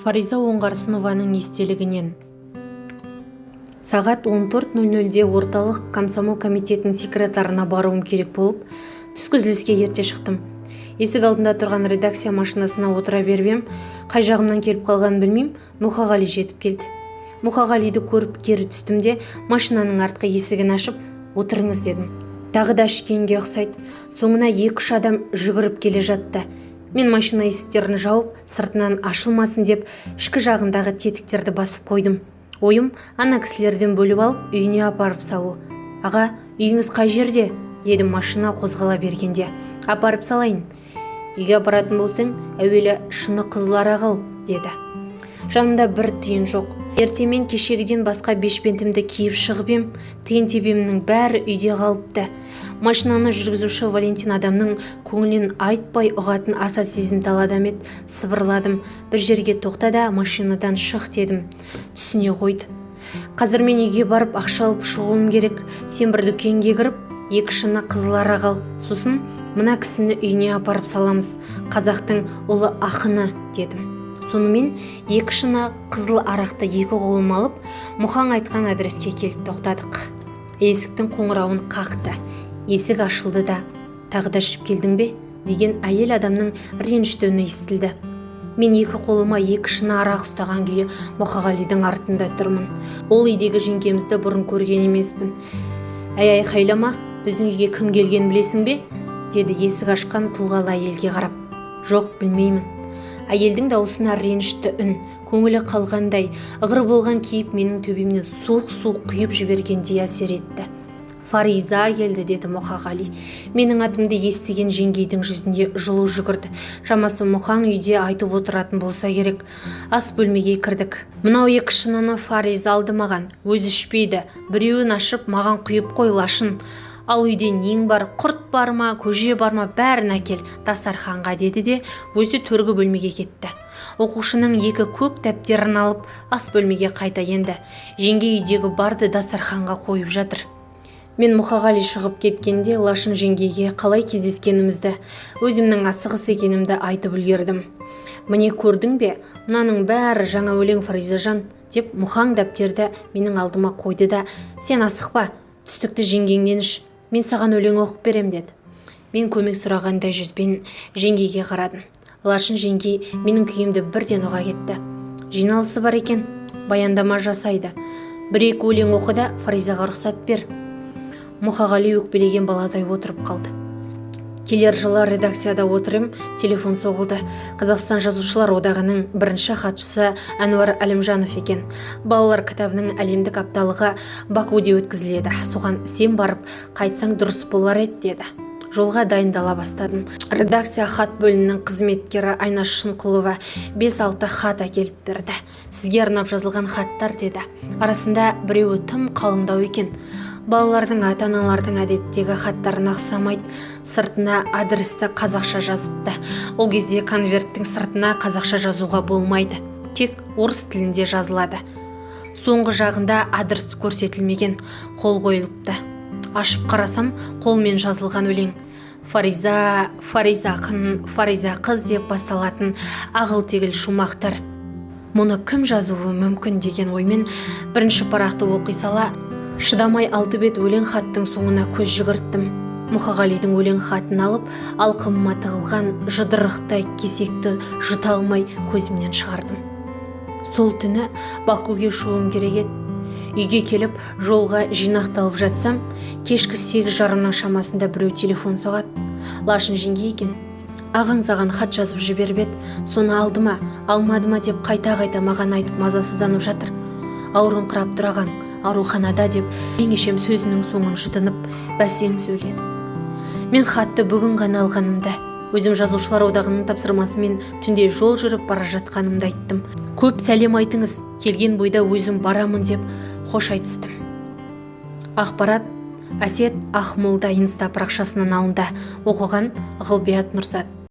Фариза Оңғарсынованың естелігінен. Сағат 14:00-де орталық комсомол комитетінің секретарына баруым керек болып, түскі үзіліске ерте шықтым. Есік алдында тұрған редакция машинасына отыра беріп, қай жағымнан келіп қалғанын білмеймін, Мұқағали жетіп келді. Мұқағалиді көріп кері түстім де, машинаның артқы есігін ашып, отырыңыз дедім. Тағы да ішкенге ұқсайды. Соңына 2-3 адам жүгіріп келе жатты. Мен машина есіктерін жауып, сыртынан ашылмасын деп, ішкі жағындағы тетіктерді басып қойдым. Ойым ана кісілерден бөліп алып, үйіне апарып салу. Аға, үйіңіз қай жерде? Дедім машина қозғала бергенде. Апарып салайын. Үйге апаратын болсаң, әуелі шыны қызыл арақ ал, деді. Жанымда бір тиын жоқ. Ертемен кешегіден басқа бешпентімді киіп шығып ем, тиын-тебемнің бәрі үйде қалыпты. Машинаны жүргізуші Валентин адамның көңілін айтпай ұғатын аса сезімтал адам еді. Сыбырладым. Бір жерге тоқта да машинадан шық дедім. Түсіне қойды. Қазір мен үйге барып ақша алып шығуым керек. Сен бір дүкенге кіріп, 2 шыны қызыл арақ ал. Сосын мына кісіні үйіне апарып саламыз. Қазақтың ұлы ақыны, дедім. Сонымен 2 шыны қызыл арақты 2 қолым алып, Мұхаң айтқан адреске келіп тоқтадық. Есіктің қоңырауын қақты. Есік ашылды да, тағы да ішіп келдің бе? Деген әйел адамның ренішті үні естілді. Мен 2 қолыма 2 шыны арақ ұстаған күйі Мұқағалидың артында тұрмын. Ол үйдегі жеңгемізді бұрын көрген емеспін. Әй қайлама, біздің үйге кім келген білесің бе? Деді есік ашқан тұлғалы әйелге қарап. Жоқ, білмеймін. Әйелдің даусына ренішті үн, көңілі қалғандай, ығыр болған кейіп менің төбемнен суық құйып жібергендей әсер етті. Фариза келді, деді Мұқағали. Менің атымды естіген жеңгейдің жүзінде жылу жүгірді. Шамасы Мұқаң үйде айтып отыратын болса керек. Ас бөлмеге кірдік. Мынау 2 шыныны Фариза алды маған. Өзі ішпейді. Біреуін ашып маған құйып қой лашын. Ал үйде нең бар, құрт бар ма, көже бар ма, бәрін әкел дастарханға, деді де өзі төргі бөлмеге кетті. Оқушының 2 көк дәптерін алып ас бөлмеге қайта енді. Жеңге үйдегі барды дастарханға қойып жатыр. Мен Мұқағали шығып кеткенде лашын жеңгеге қалай кездескенімізді, өзімнің асығыс екенімді айтып үлгердім. Міне көрдің бе, мынаның бәрі жаңа өлең Фаризажан, деп Мұхаң дәптерді менің алдыма қойды да, сен асықпа, түстікті жеңгеңнен іш, мен саған өлең оқып берем, деді. Мен көмек сұрағандай жүзбен жеңгеге қарадым. Лашын жеңге менің күйімді бірден ұға кетті. Жиналысы бар екен, баяндама жасайды. 1-2 өлең оқы да Фаризаға рұқсат бер. Мұқағали өкпелеген баладай отырып қалды. Келер жылы редакцияда отырым, телефон соғылды. Қазақстан жазушылар одағының бірінші хатшысы Әнуар Әлімжанов екен. Балалар кітабының әлемдік апталығы Бакуде өткізіледі. Соған сен барып қайтсаң дұрыс болар еді, деді. Жолға дайындала бастадым. Редакция хат бөлімінің қызметкері Айнаш Шынқұлова 5-6 хат әкеліп берді. Сізге арнап жазылған хаттар, деді. Арасында біреуі тым қалыңдау екен. Балалардың ата-аналардың әдеттегі хаттарына ұқсамайды. Сыртына адресті қазақша жазыпты. Ол кезде конверттің сыртына қазақша жазуға болмайды. Тек орыс тілінде жазылады. Соңғы жағында адрес көрсетілмеген, қол қойылыпты. Ашып қарасам, қолмен жазылған өлең. Фариза, Фариза ақын, Фариза қыз деп басталатын ағыл-тегіл шумақтар. Мұны кім жазуы мүмкін деген оймен бірінші парақты оқи сала, шыдамай 6 бет өлең хаттың соңына көз жүгірттім. Мұқағалидың өлең хатын алып, алқымыма тығылған жыдырықтай кесекті жұта алмай көзімнен шығардым. Сол түні Бакуге ұшуым керек еді. Үйге келіп, жолға жинақталып жатсам, кешкі 8:30 шамасында біреу телефон соғады. Лашын жеңге екен. Ағаң саған хат жазып жіберіп еді, соны алды ма, алмады ма деп қайта-қайта маған айтып мазасызданып жатыр. Ауырыңқырап тұраған, ауруханада, деп жеңешем сөзінің соңын жұтынып бәсең сөйледі. Мен хатты бүгін ғана алғанымда, өзім жазушылар одағының тапсырмасымен түнде жол жүріп бара жатқанымды айттым. Көп сәлем айтыңыз, келген бойда өзім барамын, деп қош айтыстым. Ақпарат Әсет Ақмолда инста парақшасынан алынды. Оқыған Ғылбият Нұрзат.